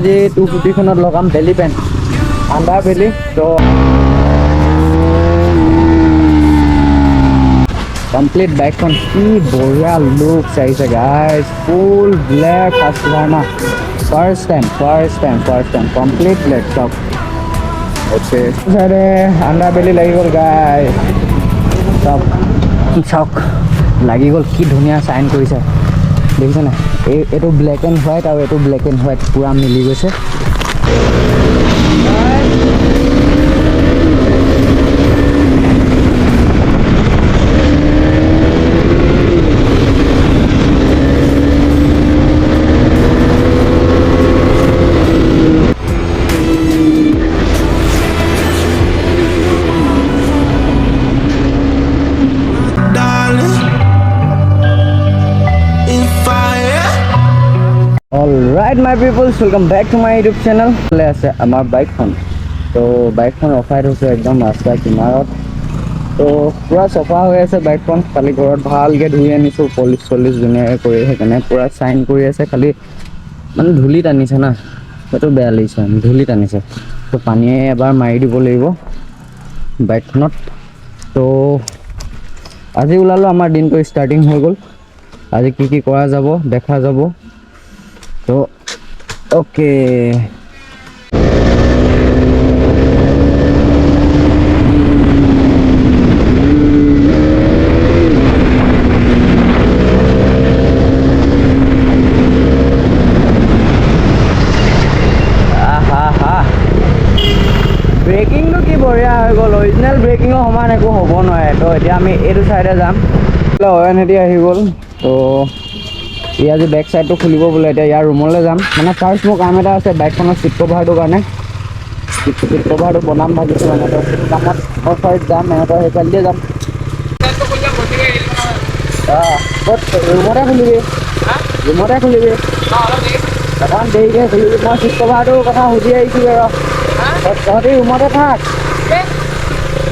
আজি 250 খনত লগাম বেলি পেন আন্ডাৰ বেলি তো কমপ্লিট বাইকখন কি বঢ়িয়া লুক চাইছে guys full black Husqvarna first time complete black চব ওকে সাইডে আন্ডাৰ বেলি লাগি গ'ল গাইজ চব চাওক লাগি গ'ল কি ধুনীয়া চাইন কৰিছে দেখিছে না এইটো ব্লেক এণ্ড হোৱাইট আৰু এইটো ব্লেক এণ্ড হোৱাইট পুৰা মিলি গৈছে Alright my peoples, welcome back to my YouTube channel. আছে আমাৰ বাইকখন তো বাইকখন ৰখাই থৈছে একদম ৰাস্তা কিনাৰত তো পুৰা চফা হৈ আছে বাইকখন খালি ঘৰত ভালকৈ ধুই আনিছোঁ পলিচ ধুনীয়াকৈ কৰি সেইকাৰণে পুৰা চাইন কৰি আছে খালি মানে ধূলি টানিছে না সেইটো বেয়া লাগিছে ধূলি টানিছে তো পানীয়ে এবাৰ মাৰি দিব লাগিব বাইকখনত তো আজি ওলালোঁ আমাৰ দিনটো ষ্টাৰ্টিং হৈ গ'ল আজি কি কৰা যাব দেখা যাব তো ওকে ব্ৰেকিংটো কি বঢ়িয়া হৈ গ'ল অৰিজিনেল ব্ৰেকিঙৰ সমান একো হ'ব নোৱাৰে তো এতিয়া আমি এইটো চাইডে যাম অয়নহেতি আহি গ'ল তো ই আজি বেক চাইডটো খুলিব বোলে এতিয়া ইয়াৰ ৰুমলৈ যাম মানে ফাৰ্ষ্ট মোৰ কাম এটা আছে বাইকখনৰ চিট কভাৰটোৰ কাৰণে চিট কভাৰটো বনাম ভাবিছোঁ মানে কামত মই ফাৰ্ষ্ট যাম সিহঁতৰ সেইফালে দিয়ে যাম ক'ত ৰুমতে খুলিবি অকণমান দেৰিকৈ খুলিবি মই চিট কভাৰটোৰ কথা সুধি আহিছোঁ ৰ তহঁতি ৰুমতে থাক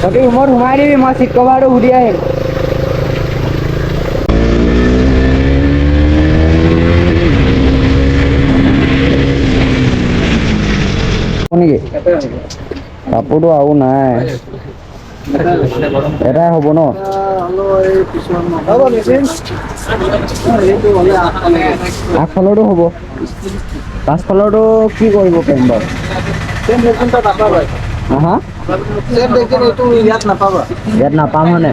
তহঁতি ৰুমত সোমাই দিবি মই চিট কভাৰটো সুধি আহিম নেকি কাপোৰটো আৰু নাই এটাই হ'ব ন আগফালৰটো হ'ব পাছফালৰটো কি কৰিব পাৰিম বাৰু ইয়াত নাপাম মানে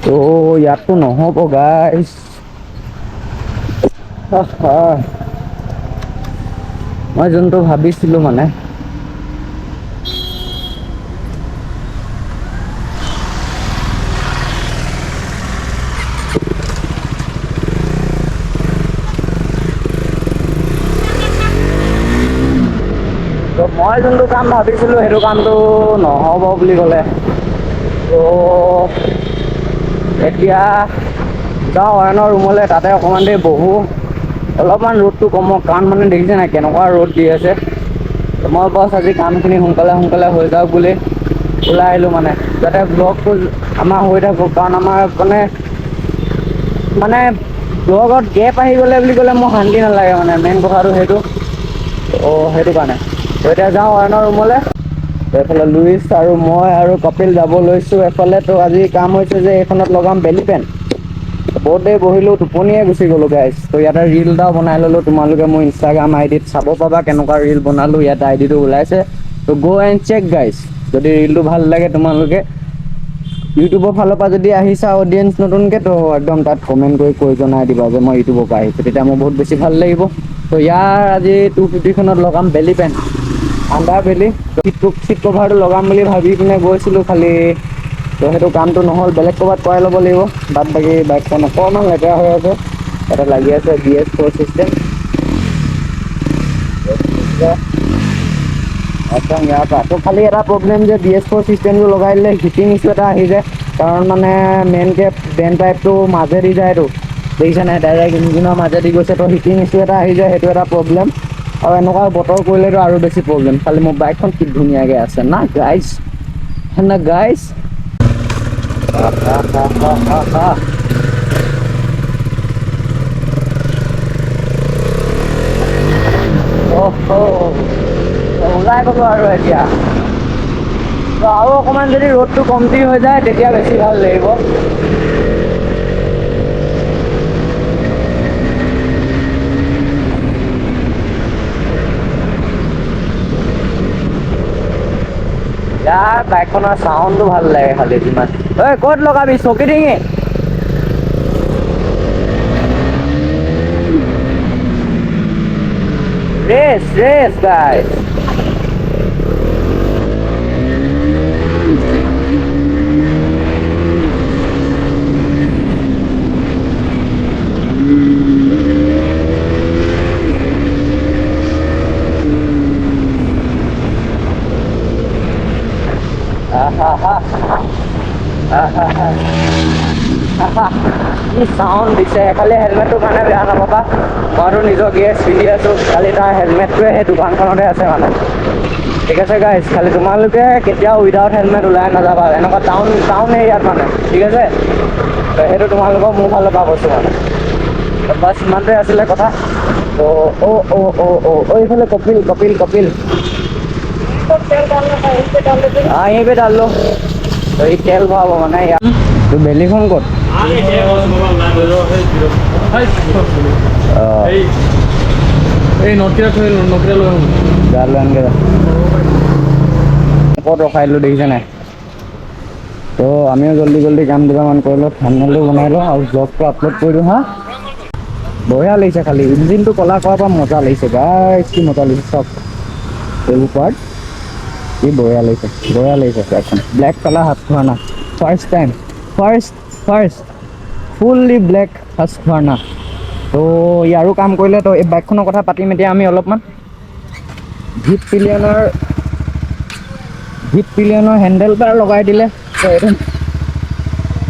তো ইয়াততো নহ'ব গাইজ মই যোনটো ভাবিছিলোঁ মানে মই যোনটো কাম ভাবিছিলোঁ সেইটো কামটো নহ'ব বুলি ক'লে তো এতিয়া যাওঁ অয়নৰ ৰুমলৈ তাতে অকণমান দেৰি বহো অলপমান ৰ'দটো কমক কাৰণ মানে দেখিছে নাই কেনেকুৱা ৰ'দ দি আছে মই বছ আজি কামখিনি সোনকালে হৈ যাওক বুলি ওলাই আহিলোঁ মানে যাতে ব্লগটো আমাৰ হৈ থাকক কাৰণ আমাৰ মানে ব্লগত গেপ আহি গ'লে বুলি ক'লে মোৰ শান্তি নালাগে মানে মেইন কথাটো সেইটো সেইটো কাৰণে তো এতিয়া যাওঁ অয়নৰ ৰুমলৈ এইফালে লুইচ আৰু মই আৰু কপিল যাব লৈছোঁ এফালে তো আজি কাম হৈছে যে এইখনত লগাম বেলি পেন বহুত দেৰি বহিলোঁ টোপনিয়ে গুচি গ'লোঁ গাইজ তো ইয়াতে ৰিল এটাও বনাই ল'লোঁ তোমালোকে মোৰ ইনষ্টাগ্ৰাম আইডিত চাব পাবা কেনেকুৱা ৰিল বনালোঁ ইয়াত আইডিটো ওলাইছে তো গ' এণ্ড চেক গাইজ যদি ৰিলটো ভাল লাগে তোমালোকে ইউটিউবৰ ফালৰ পৰা যদি আহিছা অডিয়েঞ্চ নতুনকৈ তো একদম তাত কমেণ্ট কৰি জনাই দিবা যে মই ইউটিউবৰ পৰা আহিছোঁ তেতিয়া মোৰ বহুত বেছি ভাল লাগিব তো ইয়াৰ আজি 250 খনত লগাম বেলি পেন আন্ডাৰ বেলি চিট কভাৰটো লগাম বুলি ভাবি পিনে গৈছিলোঁ খালি তো সেইটো কামটো নহ'ল বেলেগ ক'ৰবাত কৰাই ল'ব লাগিব বাদ বাকী বাইকখন অকণমান লেতেৰা হৈ আছে এটা লাগি আছে BS4 চিষ্টেম একদম ইয়াৰ পৰা তো খালি এটা প্ৰব্লেম যে BS4 চিষ্টেমটো লগাই দিলে হিটিং ইছ্যু এটা আহি যায় কাৰণ মানে মেইনকৈ বেন পাইপটো মাজেদি যায়তো দেখিছে নাই ডাইৰেক্ট ইঞ্জিনৰ মাজেদি গৈছে তো হিটিং ইছ্যু এটা আহি যায় সেইটো এটা প্ৰব্লেম আৰু এনেকুৱা বতৰ কৰিলেতো আৰু বেছি প্ৰব্লেম খালি মোৰ বাইকখন কি ধুনীয়াকৈ আছে না গাইজ ওলাই গ'লো আৰু এতিয়া আৰু অকণমান যদি ৰ'দটো কমটি হৈ যায় তেতিয়া বেছি ভাল লাগিব। ইয়াৰ বাইকখনৰ চাউণ্ডটো ভাল লাগে খালি যিমান। ঐ ক'ত লগাবি চকী ডিঙি? Race guys. কি চাউণ্ড দিছে। খালি হেলমেটটোৰ কাৰণে বেয়া নাপাবা, মইতো নিজৰ গিয়েৰ পিন্ধি আছোঁ, খালি তাৰ হেলমেটটোৱে সেই দোকানখনতে আছে মানে। ঠিক আছে গাইজ, খালি তোমালোকে কেতিয়াও উইদাউট হেলমেট ওলাই নাযাবা এনেকুৱা টাউন এৰিয়াত মানে, ঠিক আছে? সেইটো তোমালোকৰ মোৰ ফালৰ পৰা কৈছোঁ মানে। বাছ ইমানটোৱে আছিলে কথা। এইফালে কপিল। हाँ यहीं पे डाल लो तो ये तेल भाव होना है यार। तो बेलीफोन कोड ক'ত ৰখাই দিলোঁ দেখিছে নাই? তো আমিও জল্দি কাম দুটামান কৰিলোঁ, থাম্বনেইলটো বনাই লওঁ আৰু ব্লগটো আপলোড কৰি দিওঁ হা। বঢ়িয়া লাগিছে, খালি ইঞ্জিনটো কলা কৰাৰ পৰা মজা লাগিছে গাইছ, কি মজা লাগিছে চব এইবোৰ পাৰ্ট। কি বঢ়িয়া লাগিছে বাইকখন। Black colour Husqvarna first fully black Husqvarna. তো ইয়াৰো কাম কৰিলে তো এই বাইকখনৰ কথা পাতিম এতিয়া আমি অলপমান। ভিট পিলিয়নৰ হেণ্ডেল বাৰ লগাই দিলে।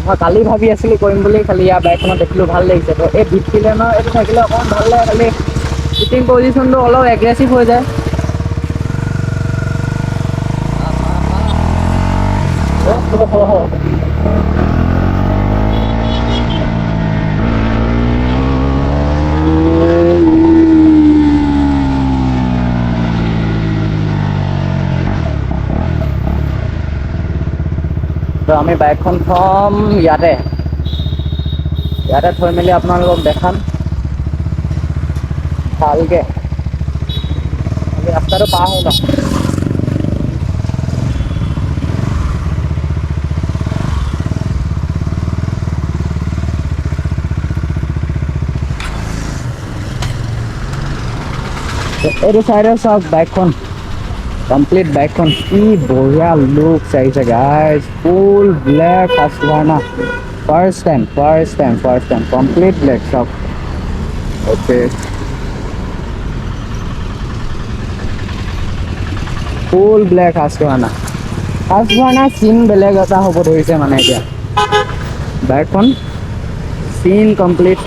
মই কালি ভাবি আছিলোঁ কৰিম বুলি, খালি ইয়াৰ বাইকখনত দেখিলোঁ ভাল লাগিছে। তো এই ভিট পিলিয়নৰ এইটো থাকিলে অকণমান ভাল লাগে, খালি চিটিং পজিশ্যনটো অলপ এগ্ৰেছিভ হৈ যায়। তো আমি বাইকখন থ'ম ইয়াতে থৈ মেলি আপোনালোকক দেখাম ভালকৈ। আমি ৰাস্তাটো পাৰ হৈ লওঁ। এইটো চাইডে চাওক বাইকখন, কমপ্লিট বাইকখন কি বঢ়িয়া লুক আহিছে guys. Full black Husqvarna first time complete black চাওক। অ'কে, ফুল ব্লেক হাছকুভাৰ্না চিন বেলেগ এটা হ'ব ধৰিছে মানে এতিয়া বাইকখন सीन कंप्लीट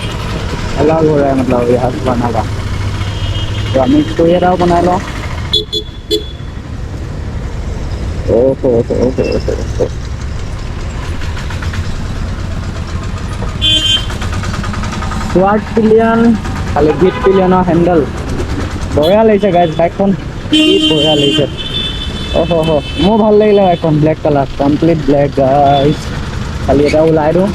अलग हो रहा है, मतलब ये हस्कवार्ना का। तो আমি তো এটাও বনাই লওঁ। स्वार्टपिलियन खाली ভিট পিলিয়নৰ হেণ্ডেল বঢ়িয়া লাগিছে গাইজ। বাইকখন কি বঢ়িয়া লাগিছে। মোৰ ভাল লাগিলে বাইকখন, black colour complete black guys. খালি এটা ওলাই দিওঁ,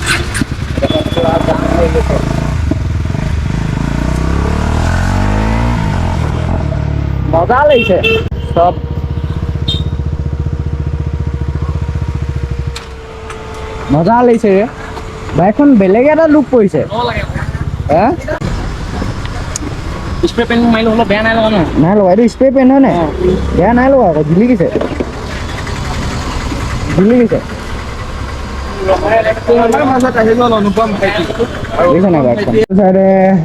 মজা লাগিছে চব। মজা লাগিছে ৰে বাইকখন, বেলেগ এটা লুক পৰিছে। স্প্ৰে পেইণ্ট মাৰিলো অলপ বেয়া নাই লগা ন? নাই লগা, এইটো স্প্ৰে পেইণ্ট হয় নাই? বেয়া নাই লগা আকৌ, জিলি গৈছে।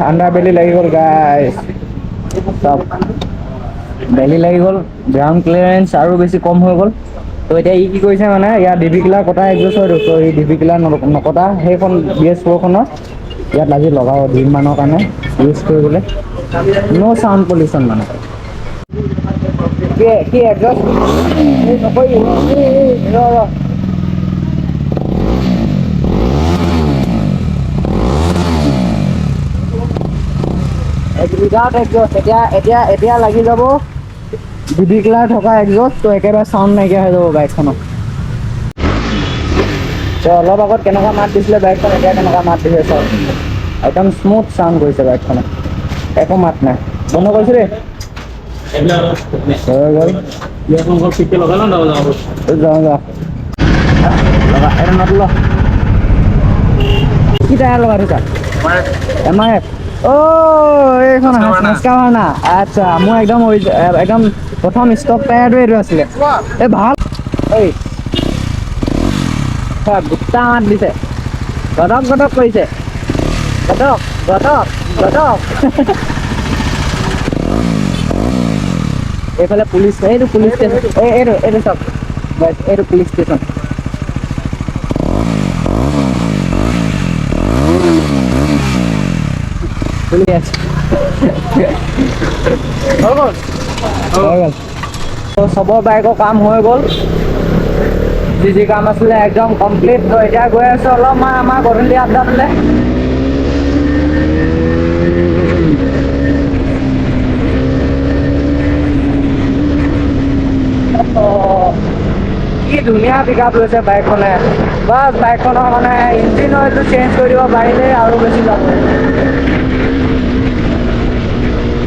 আণ্ডাৰ বেলি লাগি গ'ল গাইজ, চব বেলি লাগি গ'ল। গ্ৰাউণ্ড ক্লিয়াৰেঞ্চ আৰু বেছি কম হৈ গ'ল। তো এতিয়া ই কি কৰিছে মানে, ইয়াৰ ডিভিকিলাৰ কটা একজষ্ট হয়। তো এই ডিভিকিলাৰ নকটা সেইখন BS4খনৰ ইয়াত আজি লগাব দিনমানৰ কাৰণে ইউজ কৰিবলৈ। ন' চাউণ্ড পলিউশ্যন মানে। কি একজষ্ট নকৰিবি ৰ উইদাউট এক্সজষ্ট এতিয়া লাগি যাব ডিবি ক্লাৰ থকা এক্সজষ্ট তো একেবাৰে চাউণ্ড নাইকিয়া হৈ যাব বাইকখনত তো অলপ আগত কেনেকুৱা মাত দিছিলে বাইকখন এতিয়া কেনেকুৱা মাত দিছে চাওক একদম স্মুথ চাউণ্ড কৰিছে বাইকখনে একো মাত নাই বন্ধ কৰিছোঁ দেই যাওঁ লগা এটা নট ল কি টায়াৰ লগাই থৈছা MRF এইখন Husqvarna আচ্ছা মোৰ একদম প্ৰথম ষ্টক টায়াৰটো এইটো আছিলে এই ভাল এই গোটা মাত দিছে গদক কৰিছে গদক এইফালে পুলিচ এইটো পুলিচ ষ্টেচন এইটো চাওক এইটো পুলিচ ষ্টেচন পুলিচ হৈ গ'ল চবৰ বাইকৰ কাম হৈ গ'ল যি কাম আছিলে একদম কমপ্লিট তো এতিয়া গৈ আছো অলপমান আমাৰ গধূলি আড্ডাটোলে কি ধুনীয়া পিক আপ লৈছে বাইকখনে বাছ বাইকখনৰ মানে ইঞ্জিন অইলটো চেঞ্জ কৰি দিব পাৰিলে আৰু বেছি যাব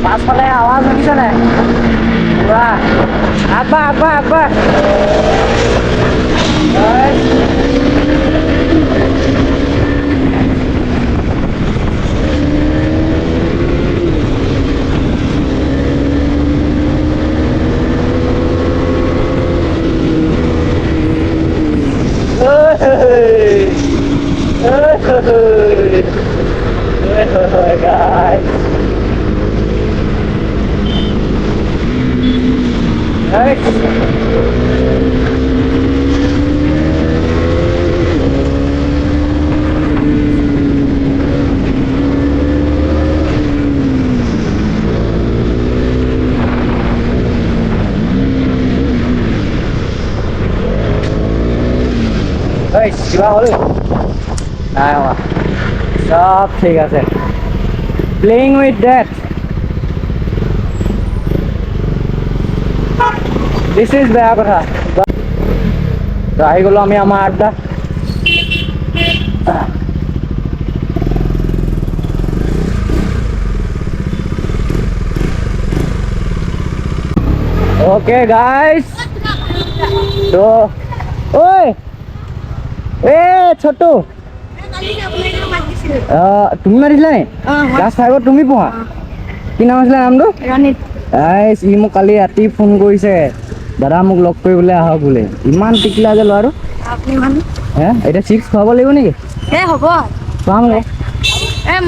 পাছফালে আৱাজ শুনিছে নাই পুৰা আগবাঢ় guys. Nice. কিবা হ'ল নাই হোৱা সব ঠিক আছে playing with death this is বেয়া কথা আহি গ'লো আমি আমাৰ আড্ডা ওকে গাইস তো ঐ এ ছোটু তুমি মাতিছিলা নি ক্লাছ 5 তুমি পঢ়া কি নাম আছিলে নামটো ৰণিত ই মোক কালি ৰাতি ফোন কৰিছে দাদা মোক লগ কৰিবলৈ আহক বোলে ইমান টিকলা যে ল'ৰাটো হে এতিয়া 6 খুৱাব লাগিব নেকি হ'ব খুৱাম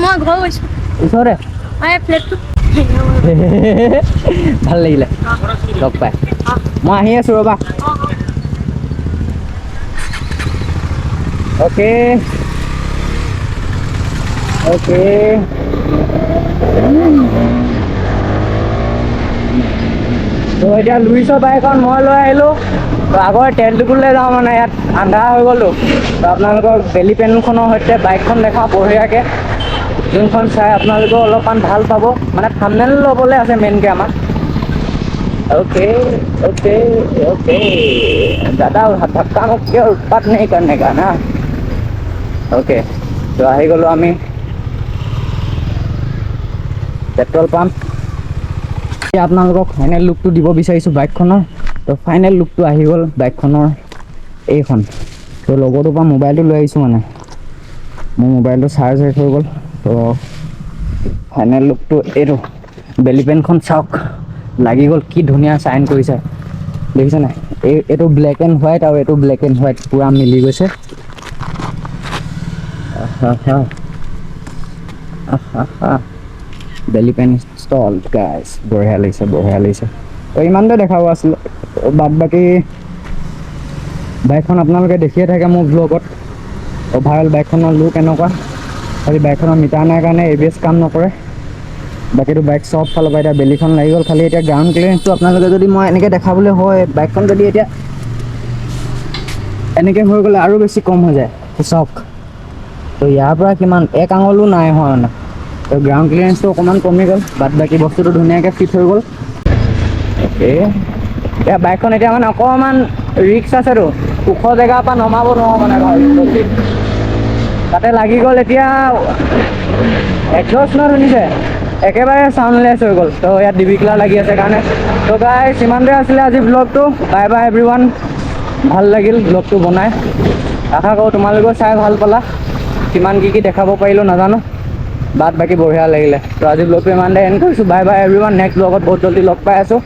মই ঘৰ গৈছোঁ ওচৰতে ভাল লাগিলে লগ পাই মই আহি আছোঁ ৰ'বা ওকে তো এতিয়া লুইছৰ বাইকখন মই লৈ আহিলোঁ তো আগৰ তেলটুকুলৈ যাওঁ মানে ইয়াত আন্ধাৰ হৈ গ'লো তো আপোনালোকক বেলি পেনেলখনৰ সৈতে বাইকখন দেখাওঁ বঢ়িয়াকৈ যোনখন চাই আপোনালোকেও অলপমান ভাল পাব মানে থাম্বনেইল ল'বলৈ আছে মেইনকৈ আমাক ओके दादा धक्का मुक्की और उत्पात नहीं करने का ना ओके तो आही गलो आमी पेट्रोल पाम्प আপোনালোকক ফাইনেল লুকটো দিব বিচাৰিছোঁ বাইকখনৰ তো ফাইনেল লুকটো আহি গ'ল বাইকখনৰ এইখন তো লগৰটোৰ পৰা মোবাইলটো লৈ আহিছোঁ মানে মোৰ মোবাইলটো চাৰ্জ শেষ হৈ গ'ল তো ফাইনেল লুকটো এইটো বেলি পেনখন চাওক লাগি গ'ল কি ধুনীয়া চাইন কৰিছে দেখিছে নাই এইটো ব্লেক এণ্ড হোৱাইট আৰু এইটো ব্লেক এণ্ড হোৱাইট পুৰা মিলি গৈছে বেলি পেন ইনষ্টল গাইজ বঢ়িয়া লাগিছে তো ইমানতে দেখাব আছিলে বাদ বাকী বাইকখন আপোনালোকে দেখিয়ে থাকে মোৰ ব্লগত অভাৰঅল বাইকখনৰ লুক এনেকুৱা খালি বাইকখনৰ মিটাৰ নাই কাৰণে ABS কাম নকৰে বাকীটো বাইক সব ফালৰ পৰা এতিয়া বেলিখন লাগি গ'ল খালি এতিয়া গ্ৰাউণ্ড ক্লিয়াৰেন্সটো আপোনালোকে যদি মই এনেকৈ দেখাবলৈ হয় বাইকখন যদি এতিয়া এনেকৈ হৈ গ'লে আৰু বেছি কম হৈ যায় চাওক তো ইয়াৰ পৰা কিমান এক আঙুলো নাই হোৱা মানে তো গ্ৰাউণ্ড ক্লিয়াৰেঞ্চটো অকণমান কমি গ'ল, বাদ বাকী বস্তুটো ধুনীয়াকৈ ফিট হৈ গ'ল। এতিয়া বাইকখন এতিয়া মানে অকণমান ৰিক্স আছেতো, ওখ জেগাৰ পৰা নমাব নোৱাৰোঁ মানে ভালকৈ। তাতে লাগি গ'ল এতিয়া একজষ্ট ন শুনিছে, একেবাৰে চাউণ্ডলেছ হৈ গ'ল। তো ইয়াত ডিবিকলা লাগি আছে কাৰণে। তো গাইছ ইমানটোৱে আছিলে আজি ব্লগটো। Bye bye everyone. ভাল লাগিল ব্লগটো বনাই, আশা কৰোঁ তোমালোকেও চাই ভাল পালা। কিমান কি দেখাব পাৰিলোঁ নাজানো, বাদ বাকী বঢ়িয়া লাগিলে। তো আজি ব্লগটো ইমানতে এণ্ড কৰিছোঁ। Bye bye everyone. নেক্সট ব্লগত বহুত জল্দি লগ পাই আছোঁ।